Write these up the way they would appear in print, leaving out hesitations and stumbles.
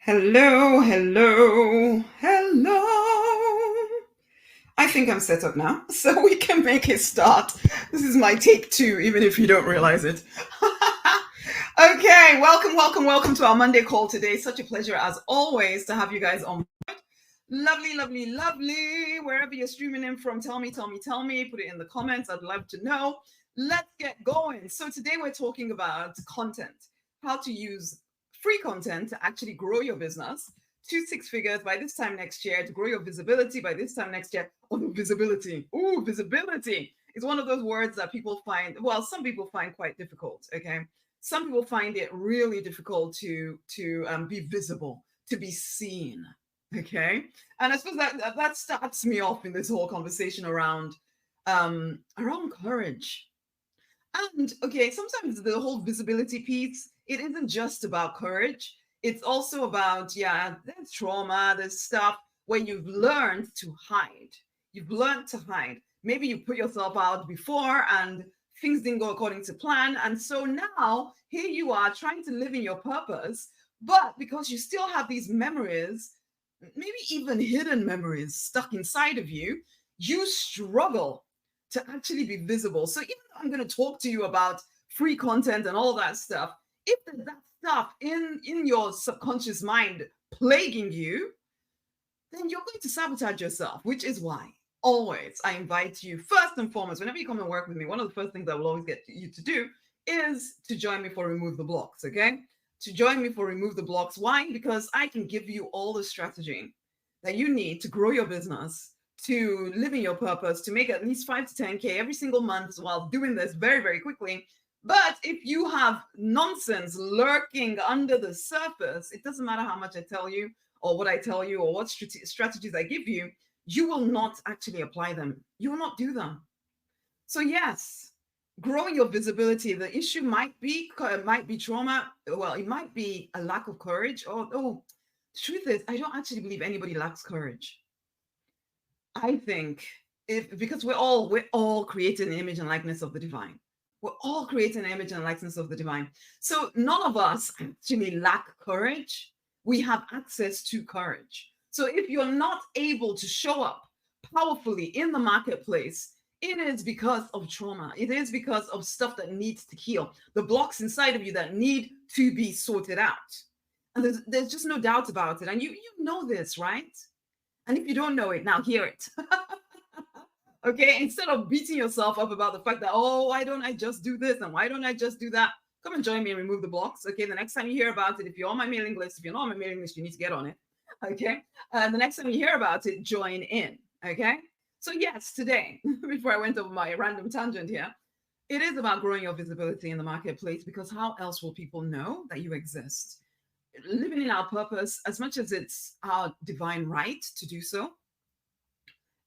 Hello, hello, hello. I think I'm set up now, so we can make a start. This is my take two, even if you don't realize it. Okay, welcome to our Monday call today. Such a pleasure, as always, to have you guys on. Lovely, lovely, lovely. Wherever you're streaming in from, tell me. Put it in the comments. I'd love to know. Let's get going. So, today we're talking about content, how to use free content to actually grow your business to six figures by this time next year, to grow your visibility by this time next year. Oh, visibility. Ooh, visibility is one of those words that people find, well, some people find quite difficult. Okay. Some people find it really difficult to be visible, to be seen. Okay. And I suppose that starts me off in this whole conversation around courage. And okay, sometimes the whole visibility piece, it isn't just about courage. It's also about, yeah, there's trauma, there's stuff where you've learned to hide. You've learned to hide. Maybe you put yourself out before and things didn't go according to plan. And so now here you are trying to live in your purpose, but because you still have these memories, maybe even hidden memories stuck inside of you, you struggle to actually be visible. So even though I'm going to talk to you about free content and all that stuff, if there's that stuff in your subconscious mind plaguing you, then you're going to sabotage yourself, which is why always I invite you, first and foremost, whenever you come and work with me, one of the first things I will always get you to do is to join me for Remove the Blocks, okay? To join me for Remove the Blocks. Why? Because I can give you all the strategy that you need to grow your business, to live in your purpose, to make at least 5 to 10K every single month while doing this very, very quickly. But if you have nonsense lurking under the surface, it doesn't matter how much I tell you or what I tell you or what strategies I give you, you will not actually apply them. You will not do them. So yes, growing your visibility, the issue might be trauma. Well, it might be a lack of courage. The truth is, I don't actually believe anybody lacks courage. I think because we're all creating an image and likeness of the divine. We're all creating an image and likeness of the divine. So none of us actually lack courage. We have access to courage. So if you're not able to show up powerfully in the marketplace, it is because of trauma. It is because of stuff that needs to heal, the blocks inside of you that need to be sorted out. And there's just no doubt about it. And you know this, right? And if you don't know it, now hear it. Okay, instead of beating yourself up about the fact that, oh, why don't I just do this and why don't I just do that? Come and join me and remove the blocks. Okay, the next time you hear about it, if you're on my mailing list, if you're not on my mailing list, you need to get on it. Okay, the next time you hear about it, join in. Okay, so yes, today, before I went over my random tangent here, it is about growing your visibility in the marketplace, because how else will people know that you exist? Living in our purpose, as much as it's our divine right to do so,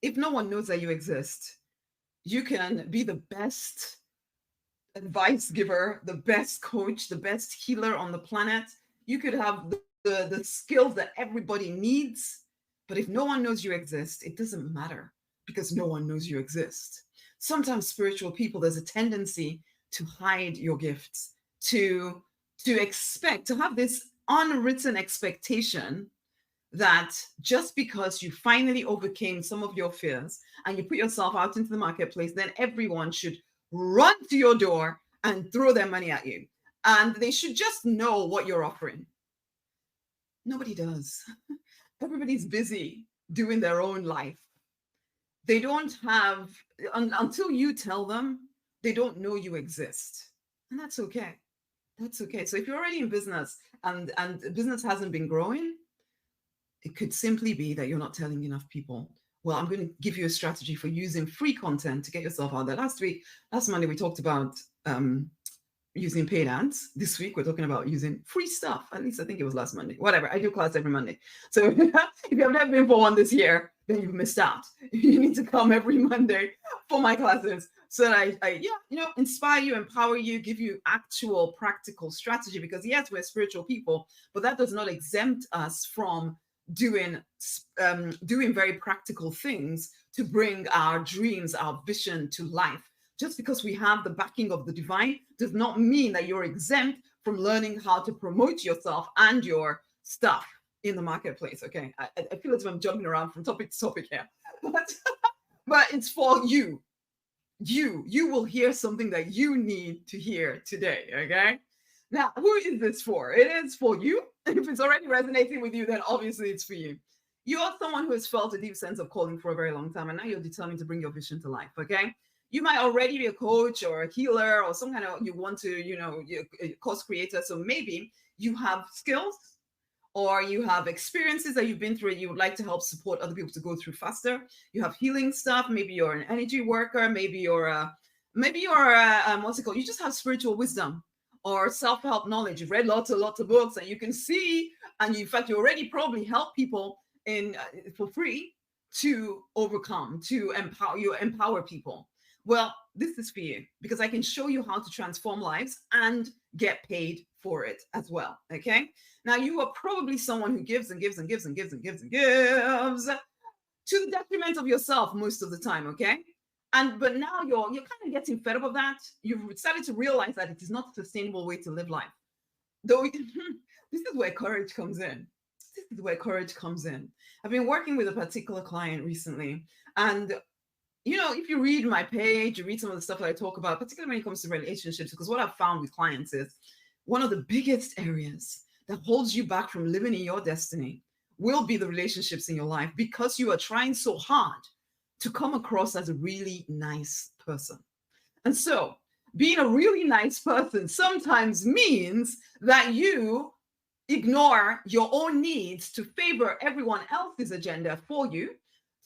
if no one knows that you exist, you can be the best advice giver, the best coach, the best healer on the planet. You could have the skills that everybody needs. But if no one knows you exist, it doesn't matter, because no one knows you exist. Sometimes spiritual people, there's a tendency to hide your gifts, to expect, to have this unwritten expectation that just because you finally overcame some of your fears and you put yourself out into the marketplace, then everyone should run to your door and throw their money at you. And they should just know what you're offering. Nobody does. Everybody's busy doing their own life. They don't have, until you tell them, they don't know you exist. And that's okay. That's okay. So if you're already in business and business hasn't been growing, it could simply be that you're not telling enough people. Well, I'm going to give you a strategy for using free content to get yourself out there. Last Monday, we talked about using paid ads. This week, we're talking about using free stuff. At least I think it was last Monday. Whatever. I do class every Monday. So if you have never been for one this year, then you've missed out. You need to come every Monday for my classes, so that I inspire you, empower you, give you actual practical strategy. Because yes, we're spiritual people, but that does not exempt us from doing very practical things to bring our dreams, our vision to life. Just because we have the backing of the divine does not mean that you're exempt from learning how to promote yourself and your stuff. in the marketplace. Okay, I feel as if I'm jumping around from topic to topic here, but but it's for you. You will hear something that you need to hear today. Okay. Now, who is this for? It is for you. If it's already resonating with you, then obviously it's for you. You are someone who has felt a deep sense of calling for a very long time, and now you're determined to bring your vision to life. Okay. You might already be a coach or a healer or some kind of, you want to, you're a course creator. So maybe you have skills or you have experiences that you've been through and you would like to help support other people to go through faster. You have healing stuff. Maybe you're an energy worker. Maybe you're what's it called? You just have spiritual wisdom or self-help knowledge. You've read lots of books and you can see, and in fact, you already probably help people in for free to overcome, to empower people. Well, this is for you because I can show you how to transform lives and get paid for it as well. Okay. Now, you are probably someone who gives and gives and gives and gives and gives and gives to the detriment of yourself most of the time. Okay. But now you're kind of getting fed up of that. You've started to realize that it is not a sustainable way to live life. Though this is where courage comes in. This is where courage comes in. I've been working with a particular client recently, and if you read my page, you read some of the stuff that I talk about, particularly when it comes to relationships, because what I've found with clients is one of the biggest areas that holds you back from living in your destiny will be the relationships in your life, because you are trying so hard to come across as a really nice person. And so being a really nice person sometimes means that you ignore your own needs to favor everyone else's agenda for you,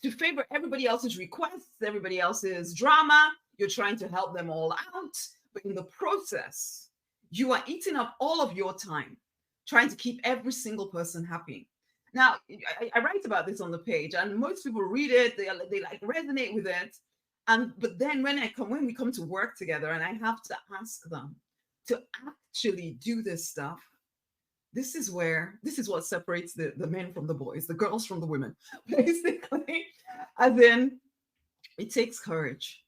to favor everybody else's requests, everybody else's drama. You're trying to help them all out. But in the process, you are eating up all of your time trying to keep every single person happy. Now, I write about this on the page, and most people read it. They like resonate with it. But then when we come to work together, and I have to ask them to actually do this stuff, this is what separates the men from the boys, the girls from the women, basically. As in, it takes courage.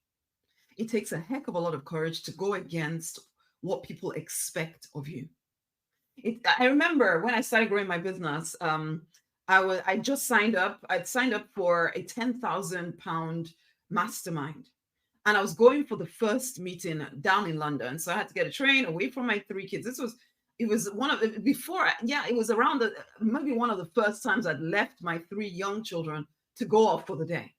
It takes a heck of a lot of courage to go against what people expect of you. I remember when I started growing my business, I just signed up. I'd signed up for a £10,000 mastermind, and I was going for the first meeting down in London. So I had to get a train away from my 3 kids. It was one of the before, yeah, it was around maybe one of the first times I'd left my 3 young children to go off for the day.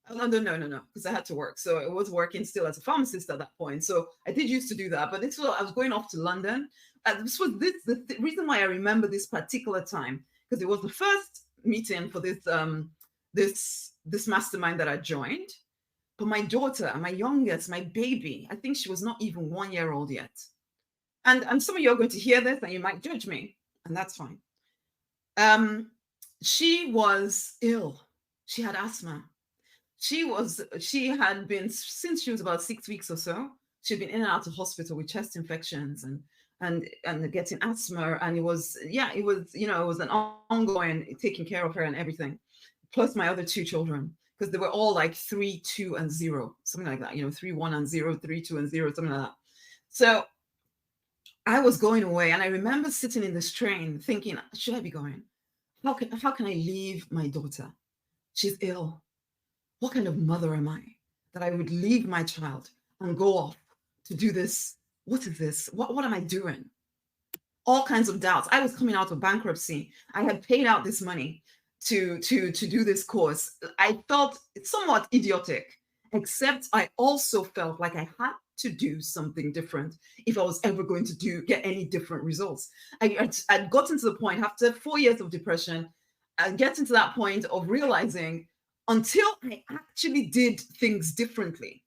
No, because I had to work. So I was working still as a pharmacist at that point. So I did used to do that, but I was going off to London. The reason why I remember this particular time, because it was the first meeting for this mastermind that I joined. But my daughter, my youngest, my baby, I think she was not even 1 year old yet. And some of you are going to hear this and you might judge me, and that's fine. She was ill. She had asthma. She had been, since she was about 6 weeks or so, she'd been in and out of hospital with chest infections and getting asthma. And it was an ongoing taking care of her and everything. Plus my other 2 children, because they were all like 3, 2, and 0, something like that, 3, 1, and 0, 3, 2, and 0, something like that. So I was going away, and I remember sitting in this train thinking, should I be going? How can I leave my daughter? She's ill. What kind of mother am I that I would leave my child and go off to do this? What is this? What am I doing? All kinds of doubts. I was coming out of bankruptcy. I had paid out this money to do this course. I felt somewhat idiotic, except I also felt like I had to do something different if I was ever going to get any different results. I'd gotten to the point after 4 years of depression, and getting to that point of realizing, until I actually did things differently,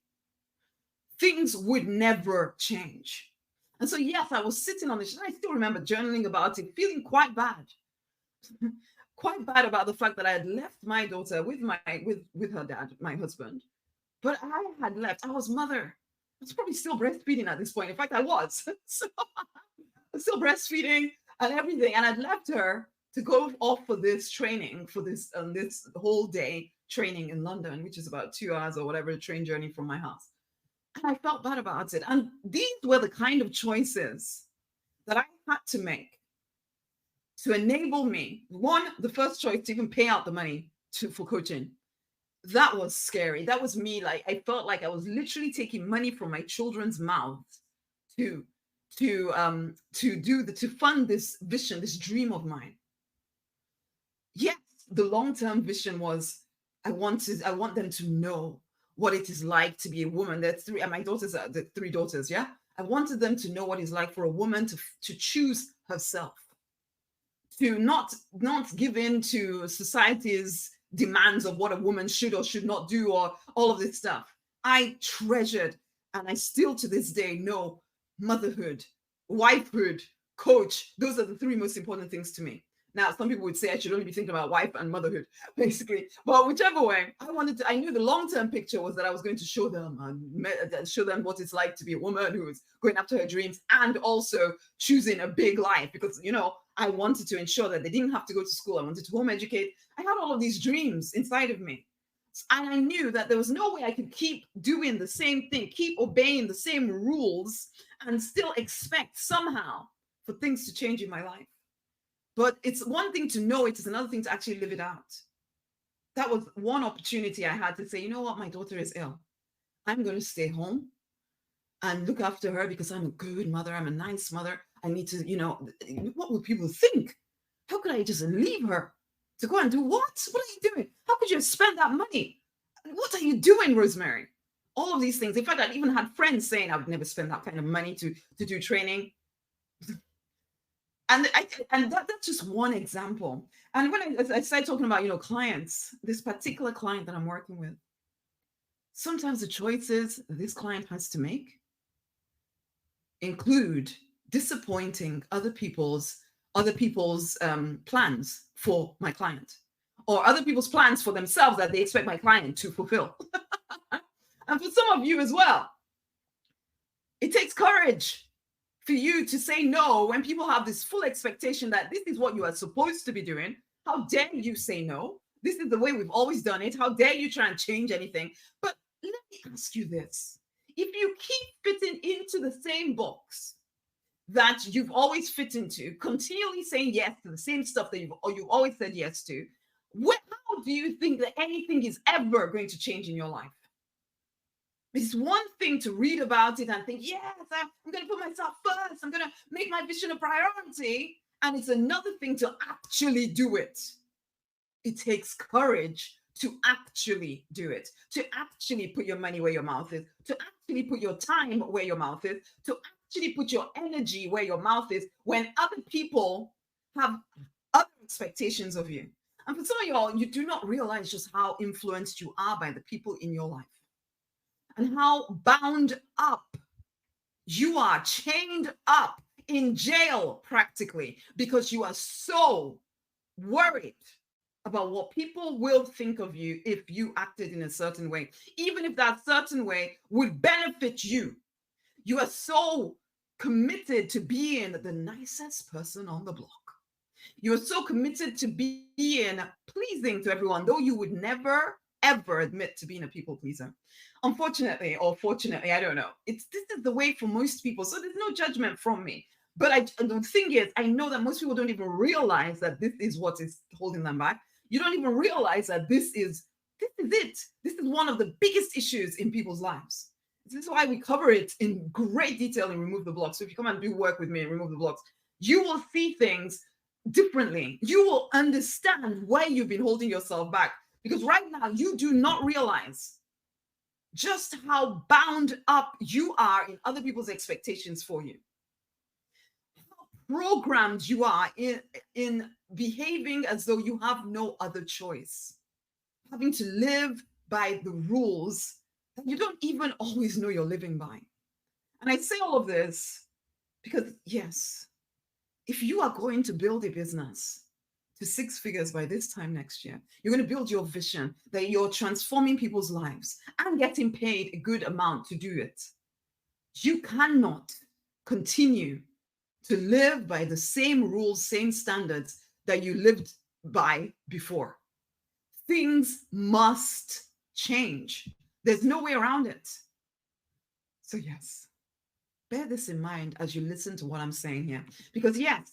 things would never change. And so, yes, I was sitting on this, and I still remember journaling about it, feeling quite bad, quite bad about the fact that I had left my daughter with her dad, my husband. But I had left. I was mother. I was probably still breastfeeding at this point. In fact, I was. So I was still breastfeeding and everything. And I'd left her to go off for this training, for this whole day training in London, which is about 2 hours or whatever train journey from my house. And I felt bad about it. And these were the kind of choices that I had to make to enable me. One, the first choice to even pay out the money for coaching. That was scary. That was me. Like, I felt like I was literally taking money from my children's mouths to to fund this vision, this dream of mine. Yes, the long-term vision was I want them to know what it is like to be a woman. That's three, and my daughters are the three daughters, yeah. I wanted them to know what it's like for a woman to choose herself, to not give in to society's demands of what a woman should or should not do, or all of this stuff. I treasured, and I still to this day know motherhood, wifehood, coach. Those are the three most important things to me. Now, some people would say I should only be thinking about wife and motherhood, basically. But whichever way, I knew the long-term picture was that I was going to show them what it's like to be a woman who is going after her dreams and also choosing a big life. Because, I wanted to ensure that they didn't have to go to school. I wanted to home educate. I had all of these dreams inside of me. And I knew that there was no way I could keep doing the same thing, keep obeying the same rules, and still expect somehow for things to change in my life. But it's one thing to know it, is another thing to actually live it out. That was one opportunity I had to say, you know what, my daughter is ill. I'm going to stay home and look after her because I'm a good mother. I'm a nice mother. I need to, what will people think? How could I just leave her to go and do what? What are you doing? How could you have spent that money? What are you doing, Rosemary? All of these things. In fact, I even had friends saying I would never spend that kind of money to do training. And that's just one example. And when I started talking about, clients, this particular client that I'm working with, sometimes the choices this client has to make include disappointing other people's plans for my client, or other people's plans for themselves that they expect my client to fulfill. And for some of you as well, it takes courage for you to say no when people have this full expectation that this is what you are supposed to be doing. How dare you say no? This is the way we've always done it. How dare you try and change anything? But let me ask you this. If you keep fitting into the same box that you've always fit into, continually saying yes to the same stuff that you've always said yes to, how do you think that anything is ever going to change in your life? It's one thing to read about it and think, yes, I'm going to put myself first. I'm going to make my vision a priority. And it's another thing to actually do it. It takes courage to actually do it, to actually put your money where your mouth is, to actually put your time where your mouth is, to actually put your energy where your mouth is when other people have other expectations of you. And for some of y'all, you do not realize just how influenced you are by the people in your life, and how bound up you are, chained up in jail practically, because you are so worried about what people will think of you if you acted in a certain way, even if that certain way would benefit you. You are so committed to being the nicest person on the block. You are so committed to being pleasing to everyone, though you would never, ever admit to being a people pleaser. Unfortunately, or fortunately, I don't know. This is the way for most people. So there's no judgment from me. But the thing is, I know that most people don't even realize that this is what is holding them back. You don't even realize that this is it. This is one of the biggest issues in people's lives. This is why we cover it in great detail in Remove the Blocks. So if you come and do work with me and Remove the Blocks, you will see things differently. You will understand why you've been holding yourself back. Because right now, you do not realize just how bound up you are in other people's expectations for you. How programmed you are in behaving as though you have no other choice. Having to live by the rules that you don't even always know you're living by. And I say all of this because, yes, if you are going to build a business to 6 figures by this time next year, you're going to build your vision that you're transforming people's lives and getting paid a good amount to do it. You cannot continue to live by the same rules, same standards that you lived by before. Things must change. There's no way around it. So yes, bear this in mind as you listen to what I'm saying here. Because yes,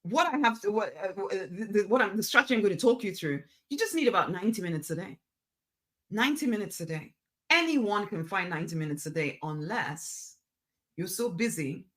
what I have to, the strategy I'm going to talk you through, you just need about 90 minutes a day. 90 minutes a day. Anyone can find 90 minutes a day unless you're so busy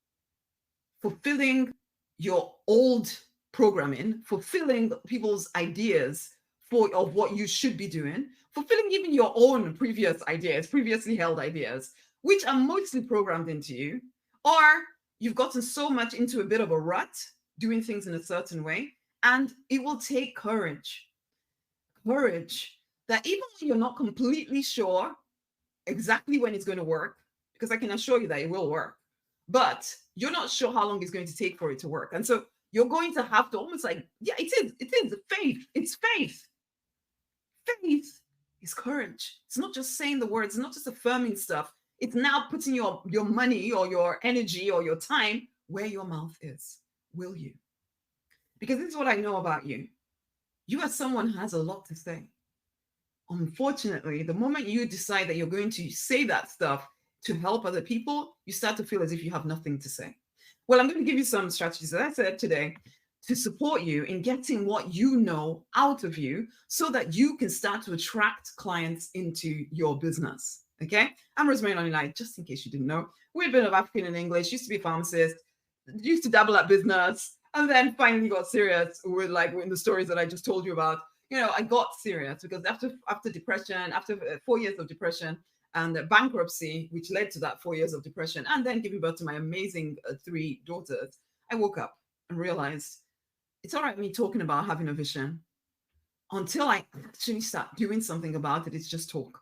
fulfilling your old programming, fulfilling people's ideas of what you should be doing, fulfilling even your own previous ideas, previously held ideas, which are mostly programmed into you, or you've gotten so much into a bit of a rut doing things in a certain way, and it will take courage that even when you're not completely sure exactly when it's going to work, because I can assure you that it will work, but you're not sure how long it's going to take for it to work. And so you're going to have to almost like, yeah, it is faith. It's faith. Faith is courage. It's not just saying the words, it's not just affirming stuff. It's now putting your money or your energy or your time where your mouth is. Will you? Because this is what I know about you. You are someone who has a lot to say. Unfortunately, the moment you decide that you're going to say that stuff to help other people, you start to feel as if you have nothing to say. Well, I'm going to give you some strategies, as I said today, to support you in getting what you know out of you so that you can start to attract clients into your business. Okay? I'm Rosemary, Nonny, just in case you didn't know. We're a bit of African in English, used to be a pharmacist, used to dabble at business, and then finally got serious with like in the stories that I just told you about. I got serious because after depression, after 4 years of depression and bankruptcy, which led to that 4 years of depression, and then giving birth to my amazing 3 daughters, I woke up and realized it's all right me talking about having a vision. Until I actually start doing something about it, it's just talk.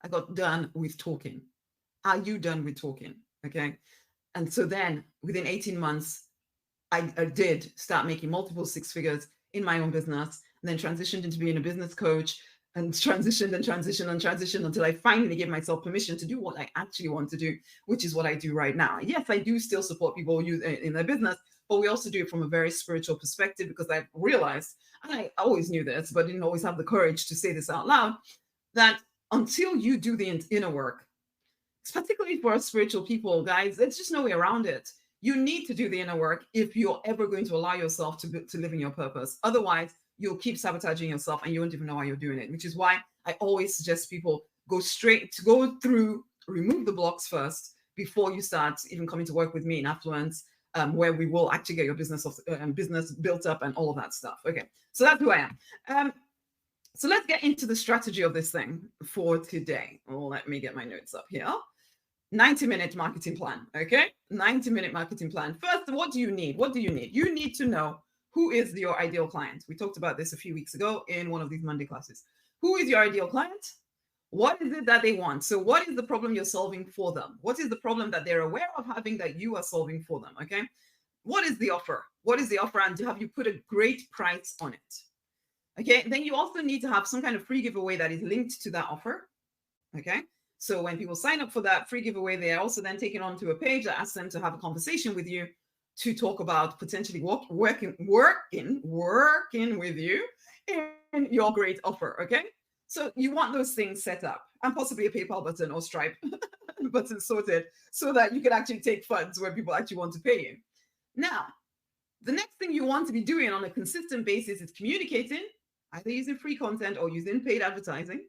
I got done with talking. Are you done with talking? Okay. And so then within 18 months, I did start making multiple 6 figures in my own business, and then transitioned into being a business coach, and transitioned until I finally gave myself permission to do what I actually want to do, which is what I do right now. Yes, I do still support people in their business, but we also do it from a very spiritual perspective because I've realized, and I always knew this, but didn't always have the courage to say this out loud, that until you do the inner work, particularly for us spiritual people, guys, there's just no way around it. You need to do the inner work if you're ever going to allow yourself to live in your purpose. Otherwise, you'll keep sabotaging yourself and you won't even know why you're doing it, which is why I always suggest people go through, remove the blocks first before you start even coming to work with me in Affluence, where we will actually get your business built up and all of that stuff. Okay, so that's who I am. So let's get into the strategy of this thing for today. Let me get my notes up here. 90-minute marketing plan. Okay, 90-minute marketing plan. First, what do you need? You need to know who is your ideal client. We talked about this a few weeks ago in one of these Monday classes. Who is your ideal client? What is it that they want? So what is the problem you're solving for them? What is the problem that they're aware of having that you are solving for them? Okay, what is the offer? And have you put a great price on it? Okay, then you also need to have some kind of free giveaway that is linked to that offer. Okay, so when people sign up for that free giveaway, they are also then taken onto a page that asks them to have a conversation with you to talk about potentially working with you in your great offer. Okay, so you want those things set up and possibly a PayPal button or Stripe button sorted so that you can actually take funds where people actually want to pay you. Now, the next thing you want to be doing on a consistent basis is communicating, either using free content or using paid advertising.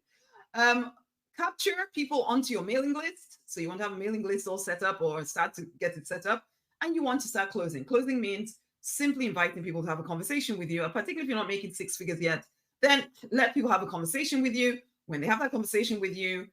Capture people onto your mailing list. So you want to have a mailing list all set up or start to get it set up. And you want to start closing. Closing means simply inviting people to have a conversation with you. Particularly if you're not making 6 figures yet, then let people have a conversation with you. When they have that conversation with you,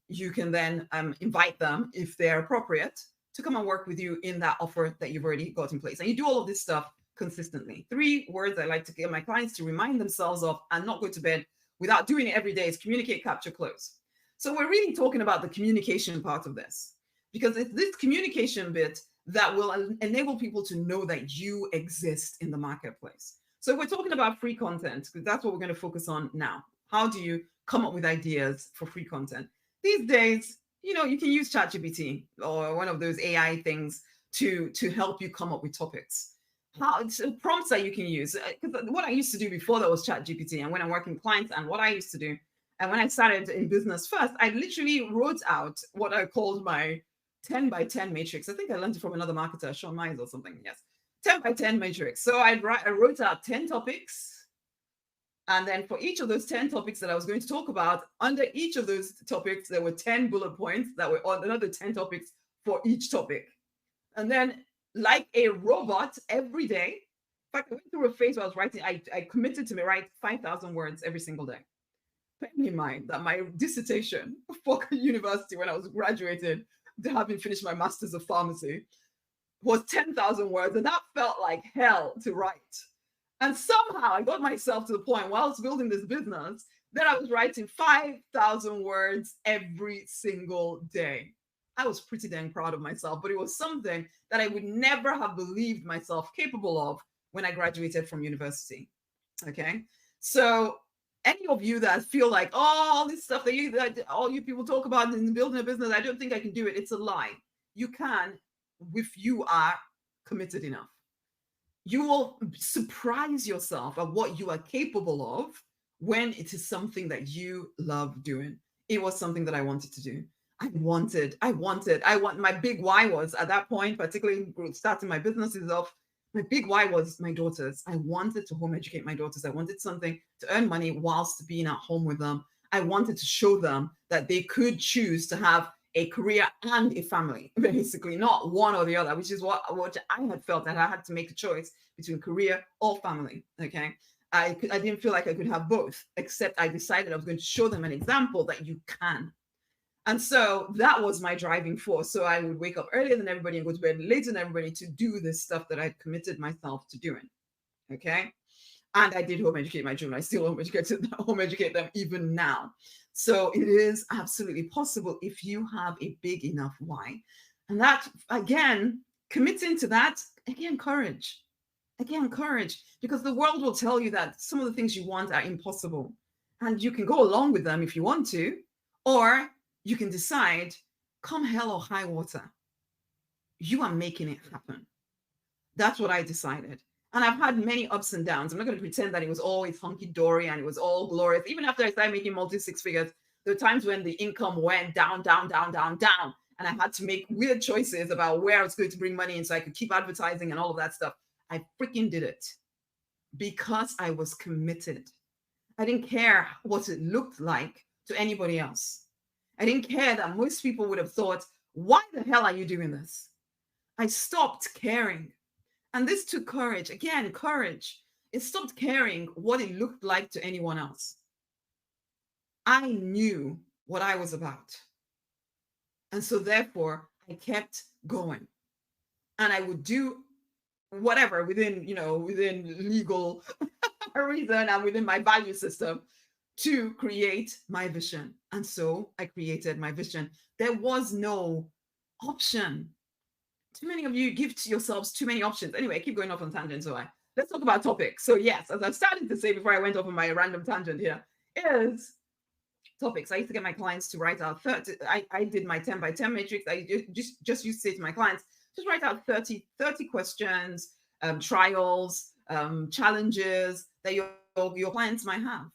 you can then invite them, if they're appropriate, to come and work with you in that offer that you've already got in place. And you do all of this stuff consistently. 3 words I like to get my clients to remind themselves of and not go to bed without doing it every day is communicate, capture, close. So we're really talking about the communication part of this, because it's this communication bit that will enable people to know that you exist in the marketplace. So we're talking about free content, because that's what we're going to focus on now. How do you come up with ideas for free content? These days, you can use ChatGPT or one of those AI things to help you come up with topics. Prompts that you can use. Because what I used to do before that was ChatGPT, and when I'm working with clients, and what I used to do, and when I started in business first, I literally wrote out what I called my 10 by 10 matrix. I think I learned it from another marketer, Sean Myers or something. Yes. 10 by 10 matrix. So I wrote out 10 topics. And then for each of those 10 topics that I was going to talk about, under each of those topics, there were 10 bullet points that were on another 10 topics for each topic. And then, like a robot, every day, in fact, I went through a phase where I was writing, I committed to write 5,000 words every single day. Bearing in mind that my dissertation for university when I was graduated, having finished my master's of pharmacy, was 10,000 words, and that felt like hell to write. And somehow I got myself to the point while I was building this business that I was writing 5,000 words every single day. I was pretty dang proud of myself, but it was something that I would never have believed myself capable of when I graduated from university. Okay. So any of you that feel like, oh, all this stuff that all you people talk about in building a business, I don't think I can do it. It's a lie. You can if you are committed enough. You will surprise yourself at what you are capable of when it is something that you love doing. It was something that I wanted to do. My big why was at that point, particularly starting my businesses off, my big why was my daughters. I wanted to home educate my daughters. I wanted something to earn money whilst being at home with them. I wanted to show them that they could choose to have a career and a family, basically, not one or the other, which is what I had felt that I had to make a choice between career or family. Okay. I didn't feel like I could have both, except I decided I was going to show them an example that you can. And so that was my driving force. So I would wake up earlier than everybody and go to bed later than everybody to do this stuff that I'd committed myself to doing. Okay. And I did home educate my children. I still home educate them even now. So it is absolutely possible if you have a big enough why. And that, again, committing to that, again, courage. Again, courage. Because the world will tell you that some of the things you want are impossible. And you can go along with them if you want to, or you can decide, come hell or high water, you are making it happen. That's what I decided. And I've had many ups and downs. I'm not going to pretend that it was always hunky-dory and it was all glorious. Even after I started making multi-six figures, there were times when the income went down, down, down, down, down. And I had to make weird choices about where I was going to bring money in so I could keep advertising and all of that stuff. I freaking did it because I was committed. I didn't care what it looked like to anybody else. I didn't care that most people would have thought, why the hell are you doing this? I stopped caring. And this took courage. Again, courage. It stopped caring what it looked like to anyone else. I knew what I was about. And so therefore, I kept going. And I would do whatever within legal reason and within my value system to create my vision. And so I created my vision. There was no option. Too many of you give to yourselves too many options. Anyway, I keep going off on tangents. So let's talk about topics. So yes, as I've started to say before I went off on my random tangent here, is topics. I used to get my clients to write out 30. I did my 10 by 10 matrix. I just used to say to my clients, just write out 30 questions, trials, challenges that your clients might have,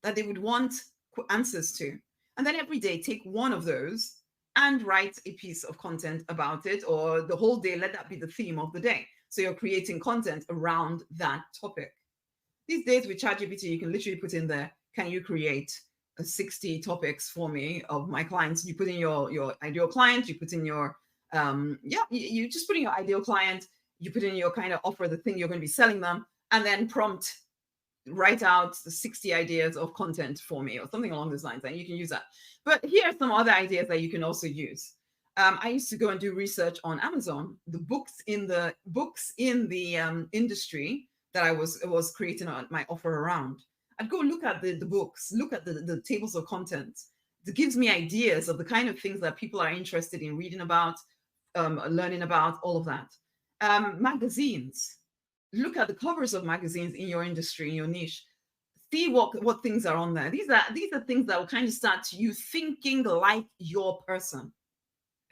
that they would want answers to. And then every day, take one of those and write a piece of content about it, or the whole day, let that be the theme of the day. So you're creating content around that topic. These days with ChatGPT, you can literally put in there, can you create 60 topics for me of my clients? You put in your ideal client, you put in your, you just put in your ideal client, you put in your kind of offer, the thing you're going to be selling them, and then prompt, write out the 60 ideas of content for me or something along those lines, and you can use that. But here are some other ideas that you can also use. I used to go and do research on Amazon, the books in the industry that I was creating my offer around. I'd go look at the books, look at the tables of contents. It gives me ideas of the kind of things that people are interested in reading about, learning about, all of that. Magazines. Look at the covers of magazines in your industry, in your niche. See what things are on there. These are things that will kind of start you thinking like your person.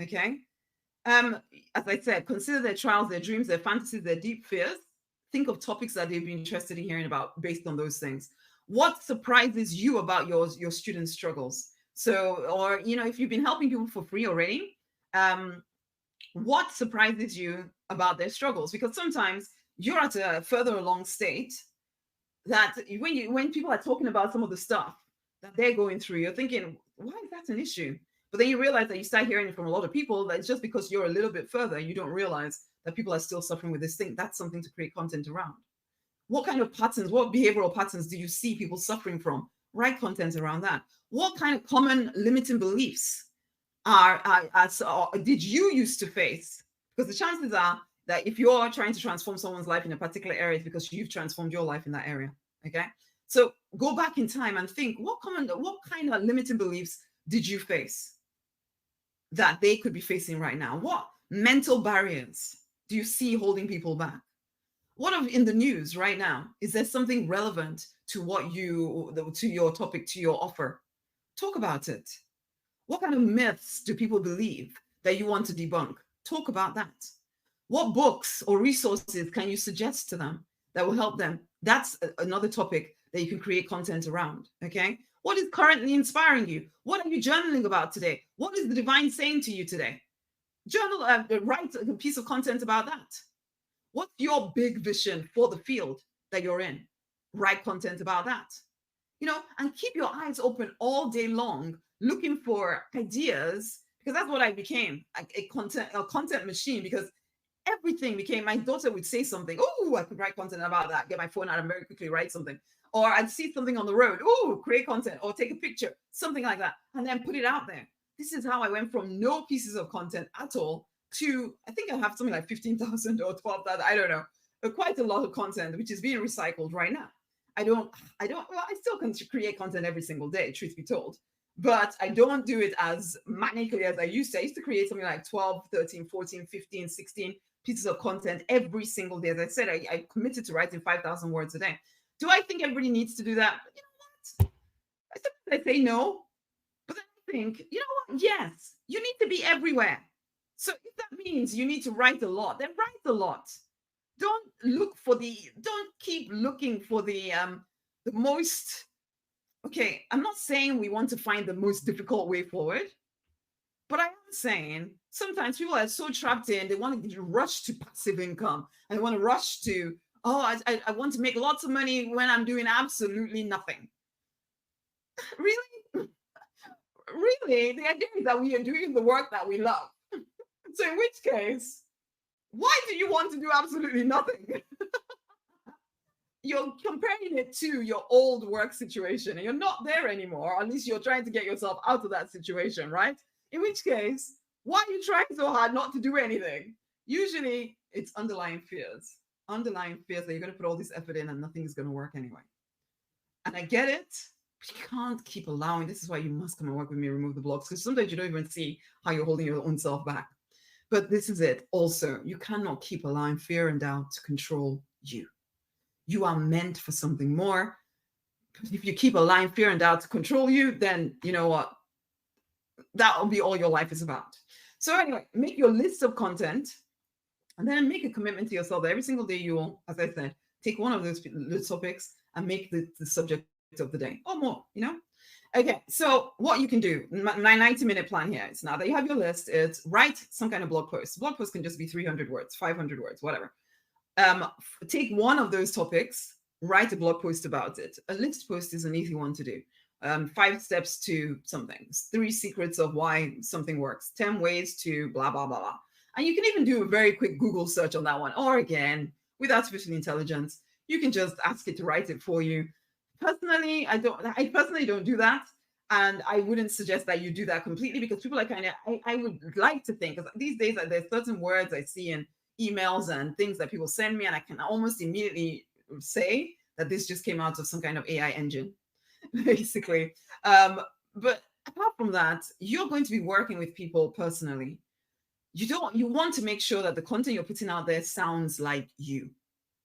Okay. As I said, consider their trials, their dreams, their fantasies, their deep fears. Think of topics that they'd be interested in hearing about based on those things. What surprises you about your students' struggles? So, or if you've been helping people for free already, what surprises you about their struggles? Because sometimes you're at a further along state that when people are talking about some of the stuff that they're going through, you're thinking, why is that an issue? But then you realize that you start hearing it from a lot of people that it's just because you're a little bit further, you don't realize that people are still suffering with this thing. That's something to create content around. What kind of patterns, what behavioral patterns do you see people suffering from? Write content around that. What kind of common limiting beliefs did you used to face? Because the chances are that if you're trying to transform someone's life in a particular area, it's because you've transformed your life in that area. Okay. So go back in time and think, what kind of limiting beliefs did you face that they could be facing right now? What mental barriers do you see holding people back? What of in the news right now? Is there something relevant to to your topic, to your offer? Talk about it. What kind of myths do people believe that you want to debunk? Talk about that. What books or resources can you suggest to them that will help them? That's another topic that you can create content around. Okay. What is currently inspiring you? What are you journaling about today? What is the divine saying to you today? Journal, write a piece of content about that. What's your big vision for the field that you're in? Write content about that. And keep your eyes open all day long, looking for ideas, because that's what I became, a content machine, because everything became, my daughter would say something, oh, I could write content about that, get my phone out and very quickly write something. Or I'd see something on the road, oh, create content, or take a picture, something like that, and then put it out there. This is how I went from no pieces of content at all to, I think I have something like 15,000 or 12,000, I don't know, quite a lot of content, which is being recycled right now. I still can create content every single day, truth be told, but I don't do it as manically as I used to. I used to create something like 12, 13, 14, 15, 16 pieces of content every single day. As I said, I committed to writing 5,000 words a day. Do I think everybody needs to do that? You know what? I say no, but then I think, you know what? Yes, you need to be everywhere. So if that means you need to write a lot, then write a lot. Don't keep looking for the most, okay, I'm not saying we want to find the most difficult way forward, but I am saying sometimes people are so trapped in, they want to rush to passive income and they want to rush to, I want to make lots of money when I'm doing absolutely nothing. Really? Really? The idea is that we are doing the work that we love. So in which case, why do you want to do absolutely nothing? You're comparing it to your old work situation and you're not there anymore. At least you're trying to get yourself out of that situation, right? In which case, why are you trying so hard not to do anything? Usually it's underlying fears that you're going to put all this effort in and nothing is going to work anyway. And I get it, but you can't keep allowing. This is why you must come and work with me, remove the blocks, because sometimes you don't even see how you're holding your own self back. But this is it. Also, you cannot keep allowing fear and doubt to control you. You are meant for something more. If you keep allowing fear and doubt to control you, then you know what? That will be all your life is about. So anyway, make your list of content and then make a commitment to yourself that every single day you will, as I said, take one of those topics and make the subject of the day or more, Okay, so what you can do, my 90-minute plan here is now that you have your list, it's write some kind of blog post. Blog post can just be 300 words, 500 words, whatever. Take one of those topics, write a blog post about it. A list post is an easy one to do. 5 steps to something, 3 secrets of why something works, 10 ways to blah, blah, blah, blah. And you can even do a very quick Google search on that one. Or again, with artificial intelligence, you can just ask it to write it for you. Personally, I personally don't do that. And I wouldn't suggest that you do that completely because people are kind of, I would like to think, because these days there's certain words I see in emails and things that people send me, and I can almost immediately say that this just came out of some kind of AI engine, basically. But apart from that, you're going to be working with people personally. You want to make sure that the content you're putting out there sounds like you,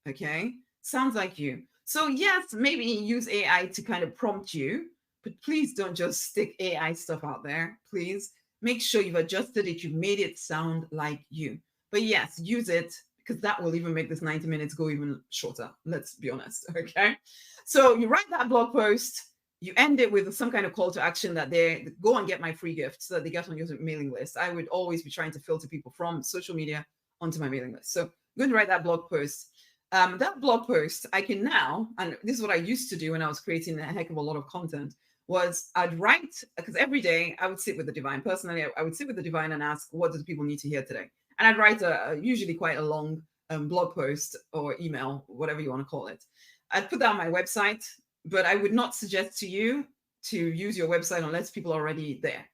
okay? Sounds like you. So yes, maybe use AI to kind of prompt you, but please don't just stick AI stuff out there. Please make sure you've adjusted it, you've made it sound like you. But yes, use it because that will even make this 90 minutes go even shorter. Let's be honest, okay? So you write that blog post, you end it with some kind of call to action that they go and get my free gift so that they get on your mailing list. I would always be trying to filter people from social media onto my mailing list. So I'm going to write that blog post. That blog post, I can now, and this is what I used to do when I was creating a heck of a lot of content, was I'd write, because every day I would sit with the divine. Personally, I would sit with the divine and ask, what do the people need to hear today? And I'd write usually quite a long blog post or email, whatever you want to call it. I'd put that on my website, but I would not suggest to you to use your website unless people are already there.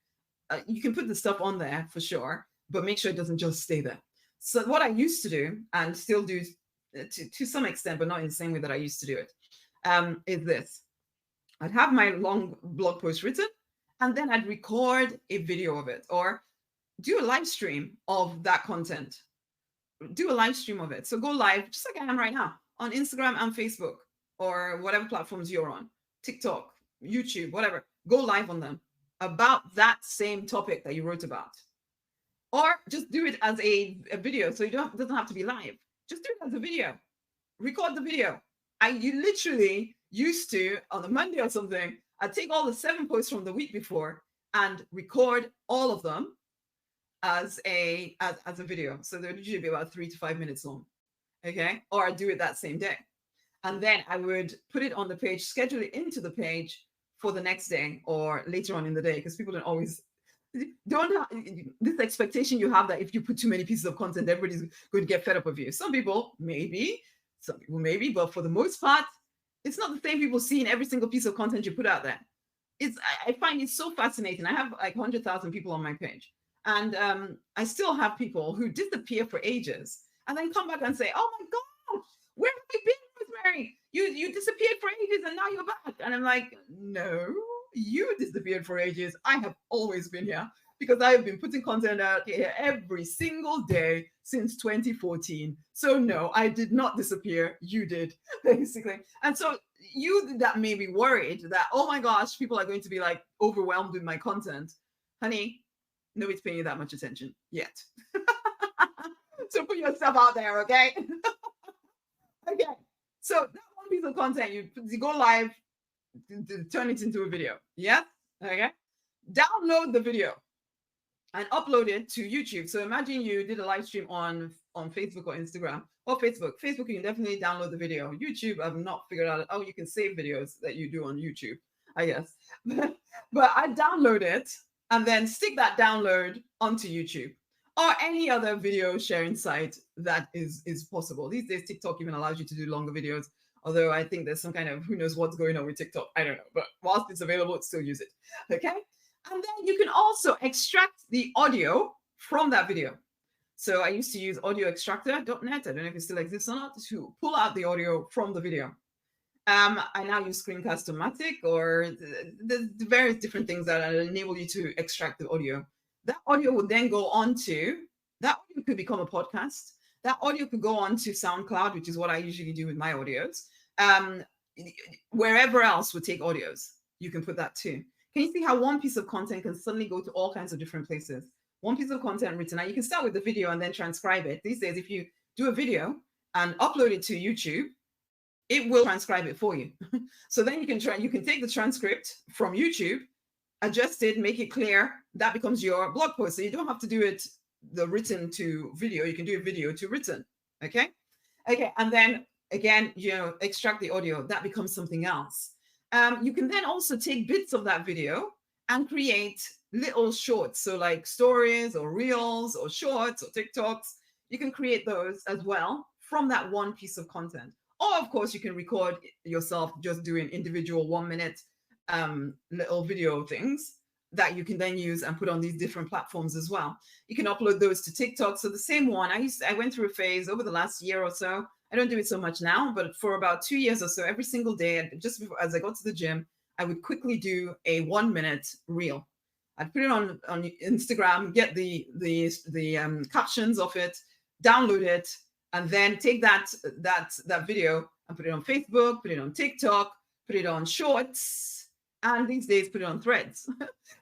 You can put the stuff on there for sure, but make sure it doesn't just stay there. So what I used to do, and still do to some extent, but not in the same way that I used to do it, is this. I'd have my long blog post written, and then I'd record a video of it or do a live stream of that content. Do a live stream of it. So go live, just like I am right now, on Instagram and Facebook or whatever platforms you're on, TikTok, YouTube, whatever. Go live on them about that same topic that you wrote about. Or just do it as a video. So it doesn't have to be live. Just do it as a video. Record the video. You literally used to, on a Monday or something, I'd take all the 7 posts from the week before and record all of them as a video. So they'd usually be about 3 to 5 minutes long. Okay. Or I'd do it that same day. And then I would put it on the page, schedule it into the page for the next day or later on in the day, because people don't have this expectation you have that if you put too many pieces of content, everybody's going to get fed up of you. Some people maybe, but for the most part, it's not the same people seeing every single piece of content you put out there. I find it so fascinating. I have like 100,000 people on my page, and I still have people who disappear for ages and then come back and say, "Oh my God, where have you been, Rosemary? You disappeared for ages and now you're back." And I'm like, "No, you disappeared for ages. I have always been here because I have been putting content out here every single day since 2014. So no, I did not disappear. You did, basically." And so you that may be worried that, oh my gosh, people are going to be like overwhelmed with my content. Honey, nobody's paying you that much attention yet. So put yourself out there, okay? Okay. So that one piece of content, you go live, turn it into a video. Yeah. Okay. Download the video and upload it to YouTube. So imagine you did a live stream on Facebook or Instagram or Facebook. Facebook, you can definitely download the video. YouTube, I've not figured out. Oh, you can save videos that you do on YouTube, I guess. But I download it and then stick that download onto YouTube or any other video sharing site that is possible. These days, TikTok even allows you to do longer videos. Although I think there's some kind of, who knows what's going on with TikTok. I don't know. But whilst it's available, still use it. Okay. And then you can also extract the audio from that video. So I used to use audioextractor.net. I don't know if it still exists or not, to pull out the audio from the video. I now use Screencast-O-Matic or the various different things that enable you to extract the audio. That audio would then go on to, that audio could become a podcast. That audio could go on to SoundCloud, which is what I usually do with my audios. Wherever else would take audios, you can put that too. Can you see how one piece of content can suddenly go to all kinds of different places? One piece of content written. Now you can start with the video and then transcribe it. These days, if you do a video and upload it to YouTube, it will transcribe it for you. So then you can take the transcript from YouTube, adjust it, make it clear. That becomes your blog post. So you don't have to do it the written to video. You can do a video to written. Okay. And then again, extract the audio. That becomes something else. You can then also take bits of that video and create little shorts. So like stories or reels or shorts or TikToks. You can create those as well from that one piece of content. Or of course, you can record yourself just doing individual 1 minute little video things that you can then use and put on these different platforms as well. You can upload those to TikTok. So the same one, I went through a phase over the last year or so. I don't do it so much now, but for about 2 years or so, every single day, just before, as I got to the gym, I would quickly do a 1 minute reel. I'd put it on Instagram, get the captions of it, download it, and then take that video and put it on Facebook, put it on TikTok, put it on Shorts, and these days put it on Threads.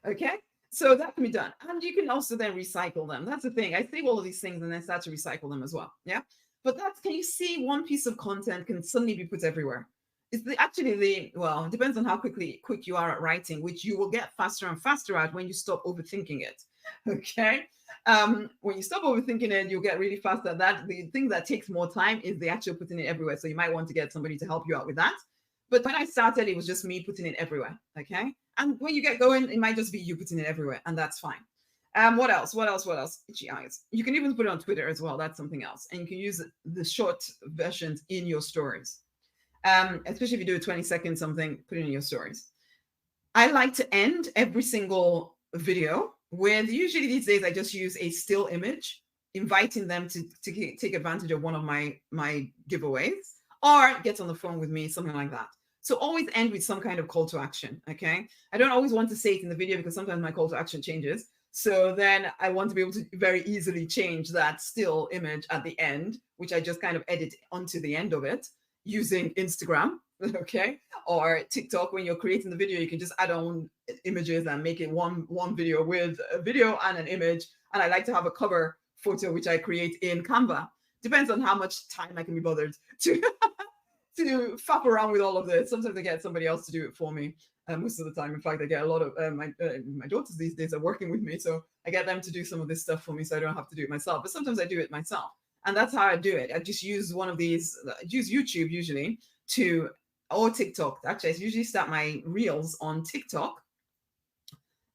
Okay, so that can be done, and you can also then recycle them. That's the thing. I save all of these things and then start to recycle them as well. Yeah, but can you see one piece of content can suddenly be put everywhere? well, it depends on how quick you are at writing, which you will get faster and faster at when you stop overthinking it. Okay. When you stop overthinking it, you'll get really fast at that. The thing that takes more time is the actual putting it everywhere. So you might want to get somebody to help you out with that. But when I started, it was just me putting it everywhere. Okay. And when you get going, it might just be you putting it everywhere, and that's fine. What else? What else? What else? Itchy eyes. You can even put it on Twitter as well. That's something else. And you can use the short versions in your stories. Especially if you do a 20-second something, put it in your stories. I like to end every single video with, usually these days, I just use a still image, inviting them to take advantage of one of my giveaways or get on the phone with me, something like that. So always end with some kind of call to action, okay? I don't always want to say it in the video because sometimes my call to action changes. So then I want to be able to very easily change that still image at the end, which I just kind of edit onto the end of it using Instagram, okay? Or TikTok. When you're creating the video, you can just add on images and make it one video with a video and an image. And I like to have a cover photo, which I create in Canva. Depends on how much time I can be bothered to to faff around with all of this. Sometimes I get somebody else to do it for me. Most of the time, in fact, I get a lot of my daughters these days are working with me, so I get them to do some of this stuff for me, so I don't have to do it myself. But sometimes I do it myself, and that's how I do it. I just use one of these. I use YouTube usually or TikTok. Actually, I usually start my reels on TikTok,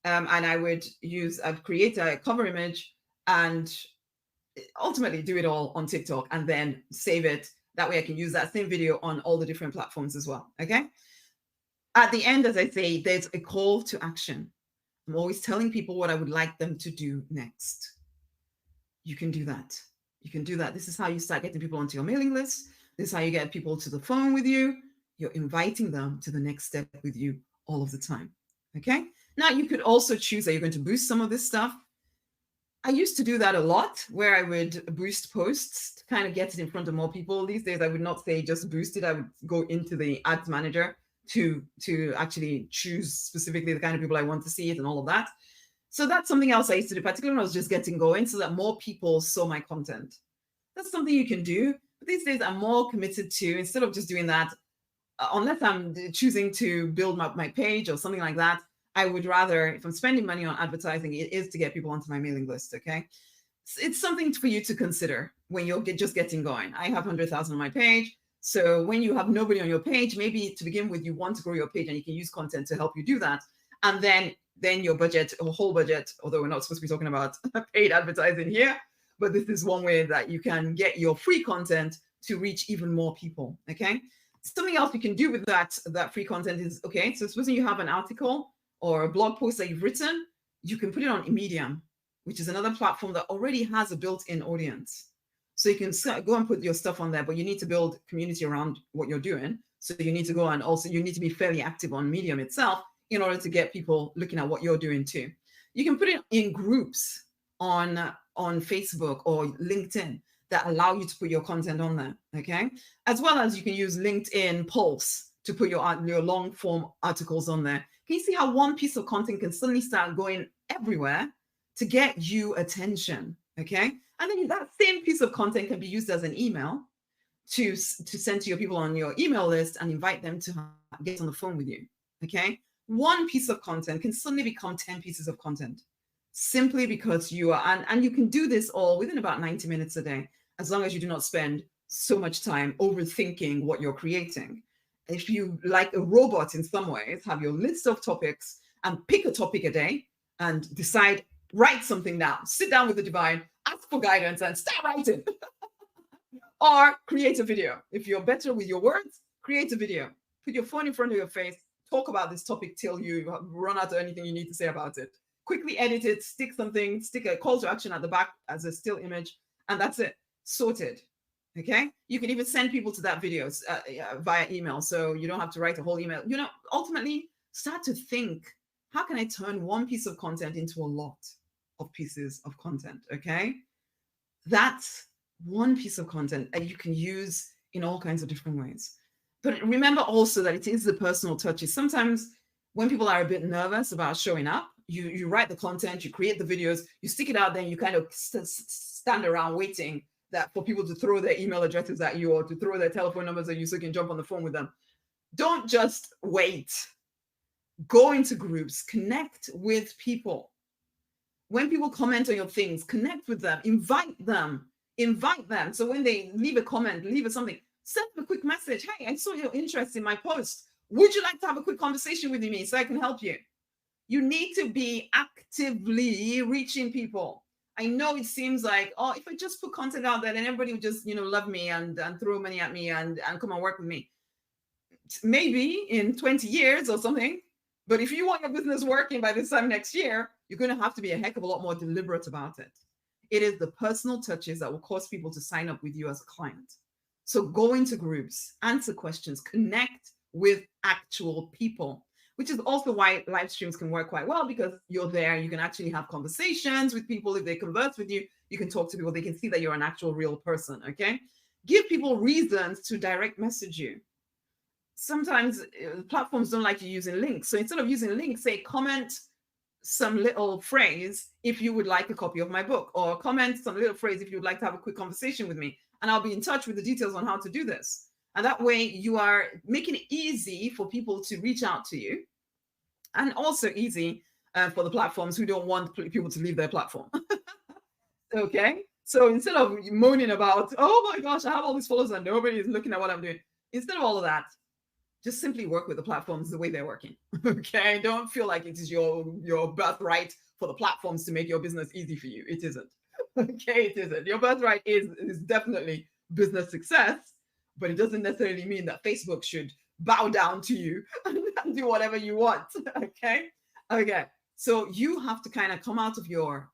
and I'd create a cover image and ultimately do it all on TikTok and then save it. That way I can use that same video on all the different platforms as well, okay? At the end, as I say, there's a call to action. I'm always telling people what I would like them to do next. You can do that. You can do that. This is how you start getting people onto your mailing list. This is how you get people to the phone with you. You're inviting them to the next step with you all of the time, okay? Now, you could also choose that you're going to boost some of this stuff. I used to do that a lot, where I would boost posts to kind of get it in front of more people. These days, I would not say just boost it. I would go into the ads manager to actually choose specifically the kind of people I want to see it and all of that. So that's something else I used to do, particularly when I was just getting going, so that more people saw my content. That's something you can do. But these days, I'm more committed to, instead of just doing that, unless I'm choosing to build my page or something like that, I would rather, if I'm spending money on advertising, it is to get people onto my mailing list, okay? It's something for you to consider when you're just getting going. I have 100,000 on my page. So when you have nobody on your page, maybe to begin with, you want to grow your page and you can use content to help you do that. And then your budget, or whole budget, although we're not supposed to be talking about paid advertising here, but this is one way that you can get your free content to reach even more people, okay? Something else you can do with that free content is, okay, so supposing you have an article or a blog post that you've written, you can put it on Medium, which is another platform that already has a built-in audience. So you can go and put your stuff on there, but you need to build community around what you're doing. So you need to go, and also you need to be fairly active on Medium itself in order to get people looking at what you're doing too. You can put it in groups on Facebook or LinkedIn that allow you to put your content on there, okay? As well as you can use LinkedIn Pulse to put your long form articles on there. Can you see how one piece of content can suddenly start going everywhere to get you attention, okay? And then that same piece of content can be used as an email to send to your people on your email list and invite them to get on the phone with you, okay? One piece of content can suddenly become 10 pieces of content simply because you are, and you can do this all within about 90 minutes a day, as long as you do not spend so much time overthinking what you're creating. If you, like a robot in some ways, have your list of topics and pick a topic a day and decide, write something down, sit down with the divine, ask for guidance and start writing. Or create a video. If you're better with your words, create a video. Put your phone in front of your face, talk about this topic till you run out of anything you need to say about it. Quickly edit it, stick a call to action at the back as a still image, and that's it. Sorted. Okay, you can even send people to that video via email, so you don't have to write a whole email. Ultimately start to think, how can I turn one piece of content into a lot of pieces of content? Okay, that's one piece of content that you can use in all kinds of different ways. But remember also that it is the personal touches. Sometimes when people are a bit nervous about showing up, you write the content, you create the videos, you stick it out there, and you kind of stand around waiting that for people to throw their email addresses at you or to throw their telephone numbers at you so you can jump on the phone with them. Don't just wait. Go into groups, connect with people. When people comment on your things, connect with them, invite them, invite them. So when they leave a comment, leave a something, send them a quick message. Hey, I saw your interest in my post. Would you like to have a quick conversation with me so I can help you? You need to be actively reaching people. I know it seems like, oh, if I just put content out there, then everybody will just, love me and throw money at me and come and work with me. Maybe in 20 years or something. But if you want your business working by this time next year, you're going to have to be a heck of a lot more deliberate about it. It is the personal touches that will cause people to sign up with you as a client. So go into groups, answer questions, connect with actual people, which is also why live streams can work quite well, because you're there. You can actually have conversations with people. If they converse with you, you can talk to people. They can see that you're an actual real person, okay? Give people reasons to direct message you. Sometimes platforms don't like you using links. So instead of using links, say comment some little phrase if you would like a copy of my book, or comment some little phrase if you would like to have a quick conversation with me, and I'll be in touch with the details on how to do this. And that way you are making it easy for people to reach out to you, and also easy for the platforms who don't want people to leave their platform. Okay, so instead of moaning about, oh my gosh, I have all these followers and nobody is looking at what I'm doing, instead of all of that, just simply work with the platforms the way they're working. Okay, don't feel like it is your birthright for the platforms to make your business easy for you. It isn't. Okay, it isn't. Your birthright is definitely business success, but it doesn't necessarily mean that Facebook should bow down to you and do whatever you want. Okay, so you have to kind of come out of your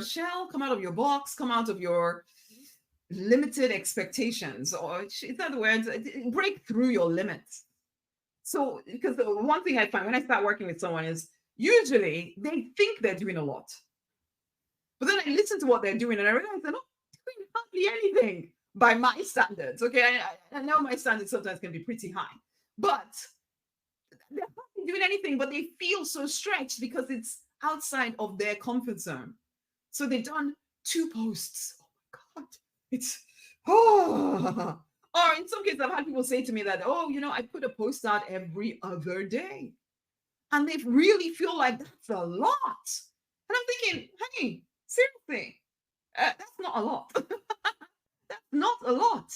shell, come out of your box, come out of your limited expectations, or in other words, break through your limits. So, because the one thing I find when I start working with someone is usually they think they're doing a lot, but then I listen to what they're doing and I realize they're not doing hardly anything by my standards. Okay, I know my standards sometimes can be pretty high, but they're not doing anything, but they feel so stretched because it's outside of their comfort zone. So they've done 2 posts. Oh my God. It's, oh, or in some cases, I've had people say to me that, oh, I put a post out every other day. And they really feel like that's a lot. And I'm thinking, hey, seriously, that's not a lot. That's not a lot.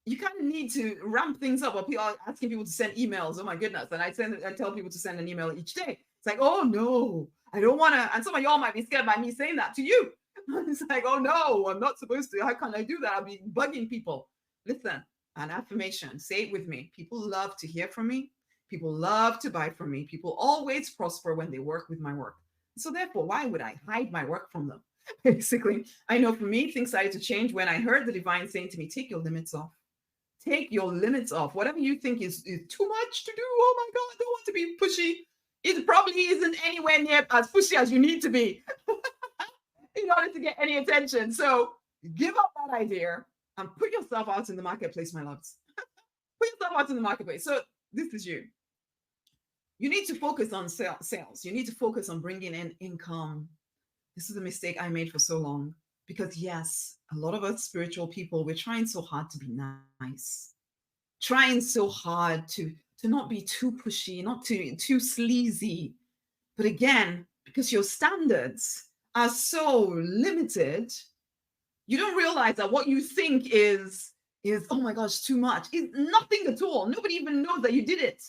You kind of need to ramp things up. Or people are asking people to send emails. Oh my goodness. And I tell people to send an email each day. It's like, oh no, I don't want to. And some of y'all might be scared by me saying that to you. It's like, oh no, I'm not supposed to. How can I do that? I'll be bugging people. Listen, an affirmation. Say it with me. People love to hear from me. People love to buy from me. People always prosper when they work with my work. So therefore, why would I hide my work from them? Basically, I know for me, things started to change when I heard the divine saying to me, take your limits off. Take your limits off. Whatever you think is too much to do. Oh my God, I don't want to be pushy. It probably isn't anywhere near as pushy as you need to be in order to get any attention. So give up that idea and put yourself out in the marketplace, my loves. Put yourself out in the marketplace. So this is you. You need to focus on sales. You need to focus on bringing in income. This is a mistake I made for so long. Because yes, a lot of us spiritual people, we're trying so hard to be nice, trying so hard to not be too pushy, not too sleazy. But again, because your standards are so limited, you don't realize that what you think is oh my gosh, too much. It's nothing at all. Nobody even knows that you did it.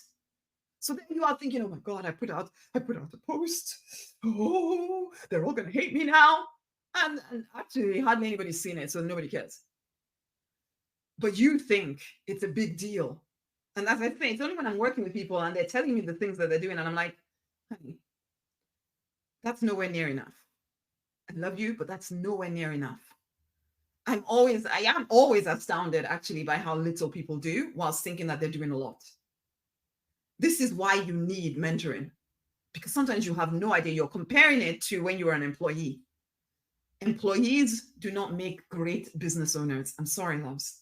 So then you are thinking, oh my God, I put out a post. Oh, they're all gonna hate me now. And actually, hardly anybody's seen it, so nobody cares. But you think it's a big deal. And as I say, it's only when I'm working with people and they're telling me the things that they're doing, and I'm like, honey, that's nowhere near enough. I love you, but that's nowhere near enough. I am always astounded, actually, by how little people do whilst thinking that they're doing a lot. This is why you need mentoring, because sometimes you have no idea. You're comparing it to when you were an employee. Employees do not make great business owners. I'm sorry, loves,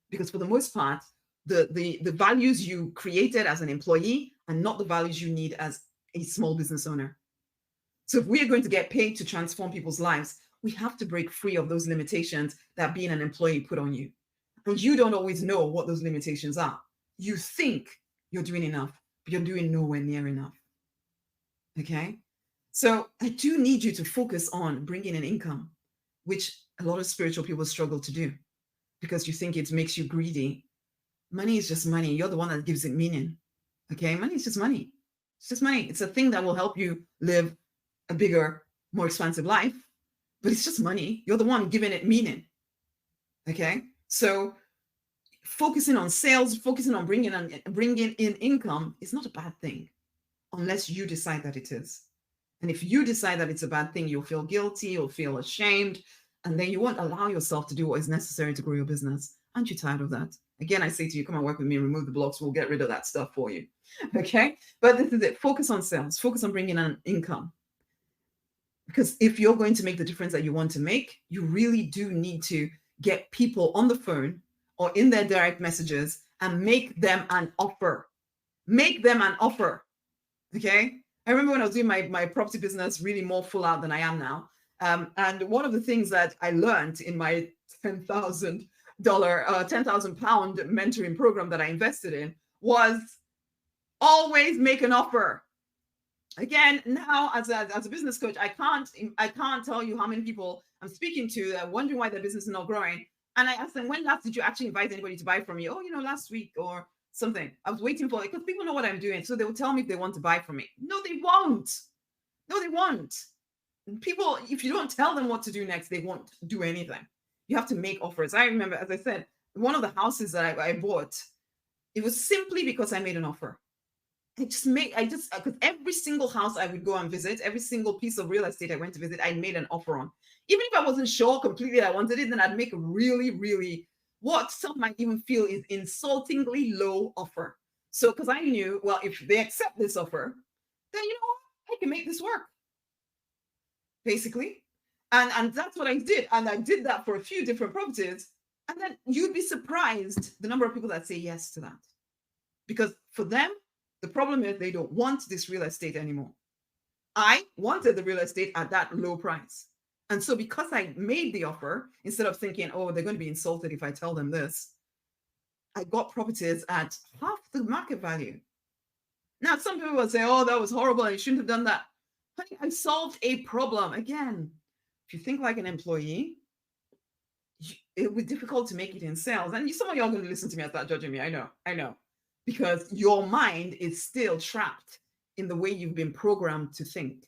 because for the most part, the values you created as an employee are not the values you need as a small business owner. So if we are going to get paid to transform people's lives, we have to break free of those limitations that being an employee put on you. And you don't always know what those limitations are. You think you're doing enough, but you're doing nowhere near enough. Okay. So I do need you to focus on bringing in income, which a lot of spiritual people struggle to do because you think it makes you greedy. Money is just money. You're the one that gives it meaning. Okay. Money is just money. It's just money. It's a thing that will help you live a bigger, more expansive life, but it's just money. You're the one giving it meaning. Okay. So focusing on sales, focusing on bringing in income is not a bad thing unless you decide that it is. And if you decide that it's a bad thing, you'll feel guilty, you'll feel ashamed, and then you won't allow yourself to do what is necessary to grow your business. Aren't you tired of that? Again, I say to you, come and work with me, remove the blocks, we'll get rid of that stuff for you. Okay? But this is it. Focus on sales, focus on bringing in income. Because if you're going to make the difference that you want to make, you really do need to get people on the phone or in their direct messages and make them an offer. Make them an offer. Okay? I remember when I was doing my property business really more full out than I am now. And one of the things that I learned in my £10,000, £10,000 mentoring program that I invested in was always make an offer. Again, now as a business coach, I can't tell you how many people I'm speaking to that are wondering why their business is not growing. And I asked them, when last did you actually invite anybody to buy from you? Oh, last week or something. I was waiting for it because people know what I'm doing. So they will tell me if they want to buy from me. No, they won't. No, they won't. People, if you don't tell them what to do next, they won't do anything. You have to make offers. I remember, as I said, one of the houses that I bought, it was simply because I made an offer. Because every single house I would go and visit, every single piece of real estate I went to visit, I made an offer on. Even if I wasn't sure completely that I wanted it, then I'd make a really, really, what some might even feel is insultingly low offer. So, because I knew, well, if they accept this offer, then I can make this work. Basically. And that's what I did. And I did that for a few different properties. And then you'd be surprised the number of people that say yes to that. Because for them, the problem is they don't want this real estate anymore. I wanted the real estate at that low price. And so because I made the offer, instead of thinking, oh, they're going to be insulted if I tell them this, I got properties at half the market value. Now, some people will say, oh, that was horrible. You shouldn't have done that. Honey, I solved a problem. Again, if you think like an employee, it would be difficult to make it in sales. And some of y'all are going to listen to me and start judging me. I know. Because your mind is still trapped in the way you've been programmed to think.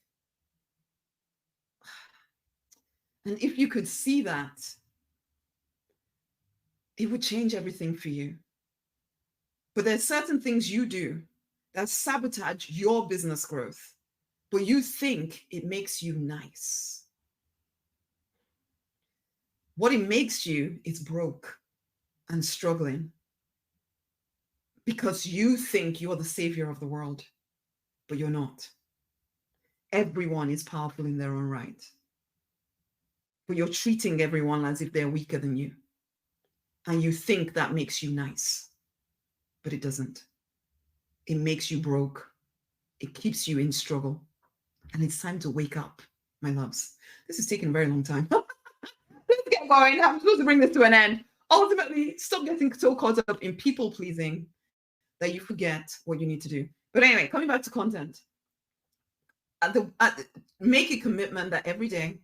And if you could see that, it would change everything for you. But there's certain things you do that sabotage your business growth, but you think it makes you nice. What it makes you is broke and struggling. Because you think you're the savior of the world, but you're not. Everyone is powerful in their own right. But you're treating everyone as if they're weaker than you. And you think that makes you nice, but it doesn't. It makes you broke. It keeps you in struggle. And it's time to wake up, my loves. This is taking a very long time. Let's get going. I'm supposed to bring this to an end. Ultimately, stop getting so caught up in people pleasing that you forget what you need to do. But anyway, coming back to content, make a commitment that every day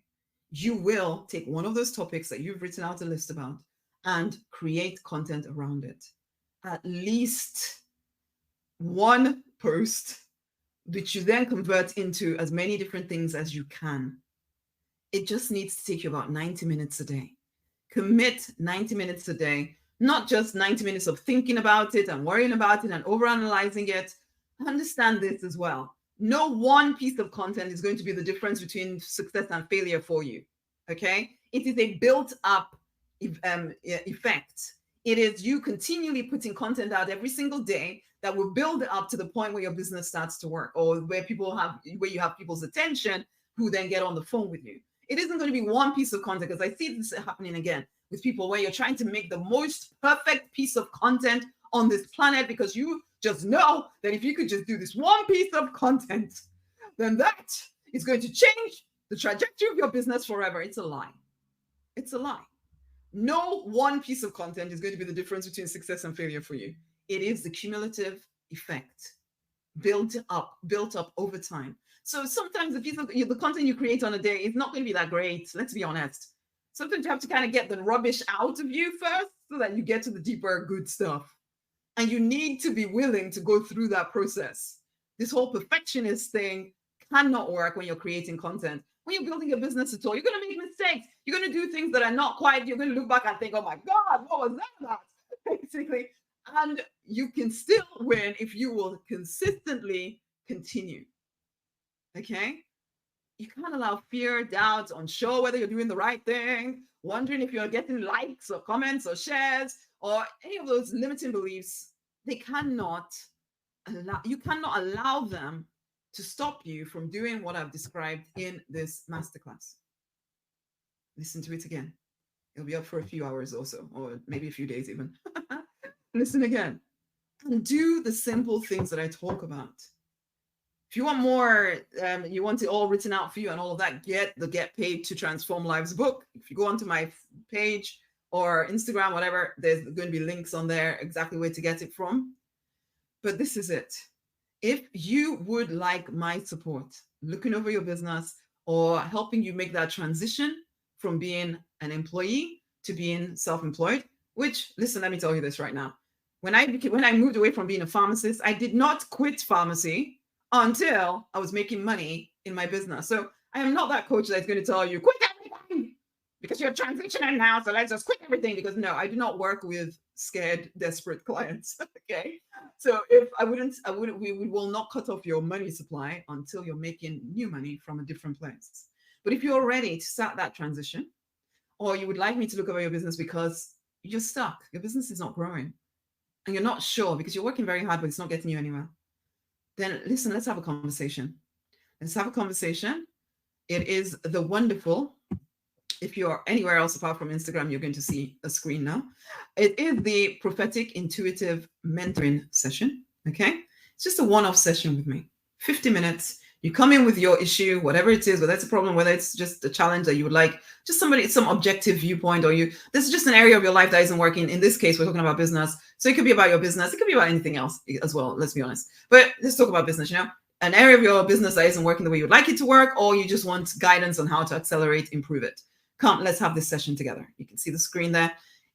you will take one of those topics that you've written out a list about and create content around it. At least one post, which you then convert into as many different things as you can. It just needs to take you about 90 minutes a day. Commit 90 minutes a day. Not just 90 minutes of thinking about it and worrying about it and overanalyzing it. Understand this as well. No one piece of content is going to be the difference between success and failure for you. Okay? It is a built-up effect. It is you continually putting content out every single day that will build up to the point where your business starts to work, or where you have people's attention who then get on the phone with you. It isn't going to be one piece of content, because I see this happening again with people where you're trying to make the most perfect piece of content on this planet because you just know that if you could just do this one piece of content, then that is going to change the trajectory of your business forever. It's a lie. It's a lie. No one piece of content is going to be the difference between success and failure for you. It is the cumulative effect built up over time. So sometimes the content you create on a day is not going to be that great. Let's be honest. Sometimes you have to kind of get the rubbish out of you first so that you get to the deeper good stuff. And you need to be willing to go through that process. This whole perfectionist thing cannot work when you're creating content. When you're building a business at all, you're going to make mistakes. You're going to do things that are not quite, you're going to look back and think, oh my God, what was that about? Basically. And you can still win if you will consistently continue. Okay? You can't allow fear, doubt, unsure whether you're doing the right thing, wondering if you're getting likes or comments or shares or any of those limiting beliefs. You cannot allow them to stop you from doing what I've described in this masterclass. Listen to it again. It'll be up for a few hours or so, or maybe a few days even. Listen again and do the simple things that I talk about. If you want more, you want it all written out for you and all of that, get the Get Paid to Transform Lives book. If you go onto my page or Instagram, whatever, there's going to be links on there, exactly where to get it from. But this is it. If you would like my support, looking over your business or helping you make that transition from being an employee to being self-employed, which, listen, let me tell you this right now. When I moved away from being a pharmacist, I did not quit pharmacy until I was making money in my business. So I am not that coach that's going to tell you, quit everything because you're transitioning now. So let's just quit everything, because no, I do not work with scared, desperate clients. Okay. So we will not cut off your money supply until you're making new money from a different place. But if you're ready to start that transition, or you would like me to look over your business because you're stuck, your business is not growing, and you're not sure because you're working very hard, but it's not getting you anywhere, then listen, let's have a conversation. Let's have a conversation. It is the wonderful, if you're anywhere else apart from Instagram, you're going to see a screen now. It is the Prophetic Intuitive Mentoring Session. Okay. It's just a one-off session with me, 50 minutes. You come in with your issue, whatever it is, whether it's a problem, whether it's just a challenge that you would like, just some objective viewpoint, or this is just an area of your life that isn't working. In this case, we're talking about business. So it could be about your business. It could be about anything else as well. Let's be honest. But let's talk about business, an area of your business that isn't working the way you would like it to work, or you just want guidance on how to accelerate, improve it. Come, let's have this session together. You can see the screen there.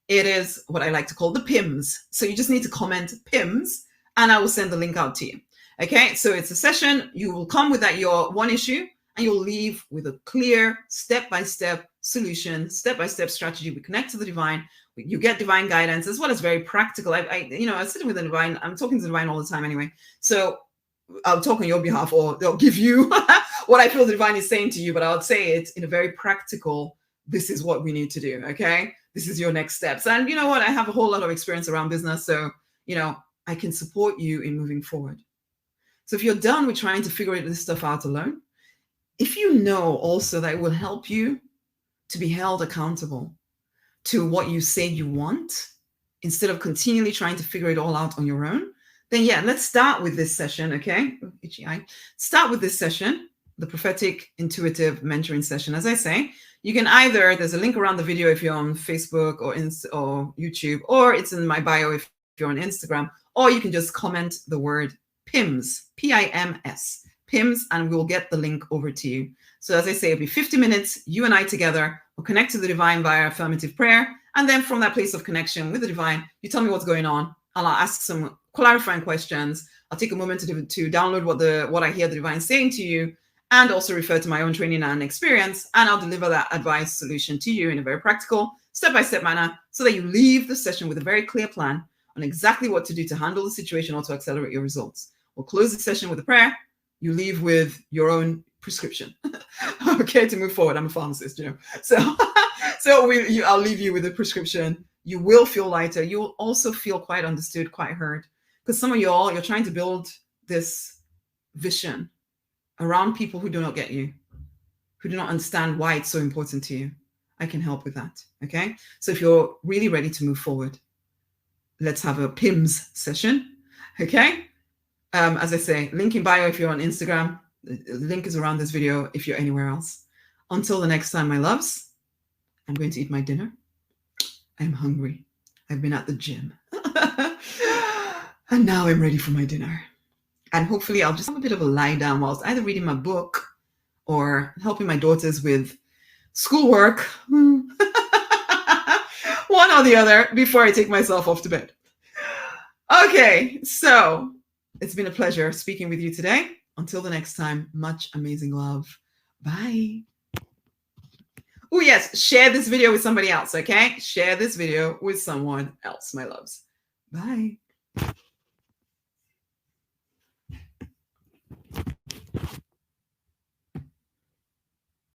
It is what I like to call the PIMS. So you just need to comment PIMS and I will send the link out to you. Okay, so it's a session. You will come with your one issue and you'll leave with a clear step-by-step solution, step-by-step strategy. We connect to the divine. You get divine guidance as well as very practical. I'm sitting with the divine. I'm talking to the divine all the time anyway. So I'll talk on your behalf, or they'll give you what I feel the divine is saying to you, but I'll say it in a very practical, this is what we need to do. Okay, this is your next steps. And you know what? I have a whole lot of experience around business. So, I can support you in moving forward. So if you're done with trying to figure this stuff out alone, if you know also that it will help you to be held accountable to what you say you want, instead of continually trying to figure it all out on your own, then yeah, let's start with this session, okay? Start with this session, the Prophetic Intuitive Mentoring Session. As I say, you can either, there's a link around the video if you're on Facebook or YouTube, or it's in my bio if you're on Instagram, or you can just comment the word PIMS, P-I-M-S, PIMS, and we'll get the link over to you. So as I say, it'll be 50 minutes, you and I together, we'll connect to the divine via affirmative prayer. And then from that place of connection with the divine, you tell me what's going on. I'll ask some clarifying questions. I'll take a moment to download what I hear the divine saying to you, and also refer to my own training and experience. And I'll deliver that advice solution to you in a very practical, step-by-step manner, so that you leave the session with a very clear plan on exactly what to do to handle the situation or to accelerate your results. We'll close the session with a prayer. You leave with your own prescription, okay, to move forward. I'm a pharmacist, So, I'll leave you with a prescription. You will feel lighter. You will also feel quite understood, quite heard. Because some of you're trying to build this vision around people who do not get you, who do not understand why it's so important to you. I can help with that, okay? So if you're really ready to move forward, let's have a PIMS session, okay? As I say, link in bio if you're on Instagram. The link is around this video if you're anywhere else. Until the next time, my loves, I'm going to eat my dinner. I'm hungry. I've been at the gym. And now I'm ready for my dinner. And hopefully I'll just have a bit of a lie down whilst either reading my book or helping my daughters with schoolwork. One or the other before I take myself off to bed. Okay, so it's been a pleasure speaking with you today. Until the next time, much amazing love. Bye. Oh, yes, share this video with somebody else, okay? Share this video with someone else, my loves. Bye.